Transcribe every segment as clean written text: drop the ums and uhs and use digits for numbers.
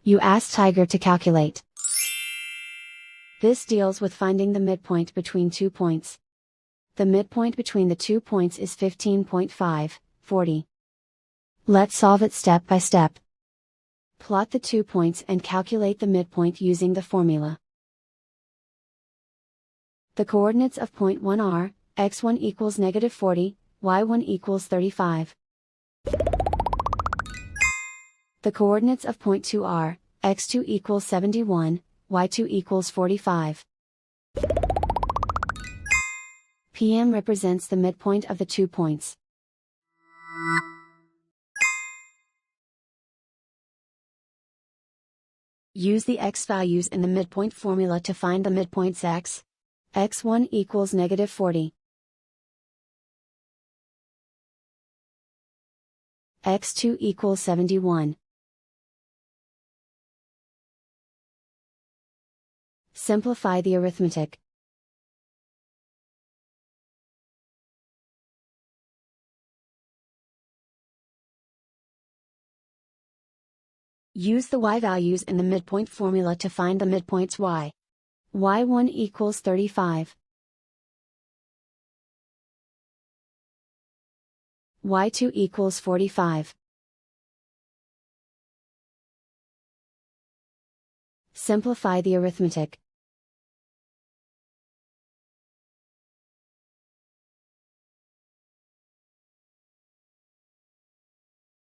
You ask Tiger to calculate. This deals with finding the midpoint between 2 points. The midpoint between the 2 points is 15.5, 40. Let's solve it step by step. Plot the 2 points and calculate the midpoint using the formula. The coordinates of point 1 are, x1 equals -40, y1 equals 35. The coordinates of point 2 are, x2 equals 71, y2 equals 45. PM represents the midpoint of the 2 points. Use the x values in the midpoint formula to find the midpoints x. x1 equals -40. x2 equals 71. Simplify the arithmetic. Use the y values in the midpoint formula to find the midpoints y. y1 equals 35. y2 equals 45. Simplify the arithmetic.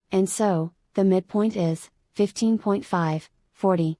And so, the midpoint is 15.5, 40.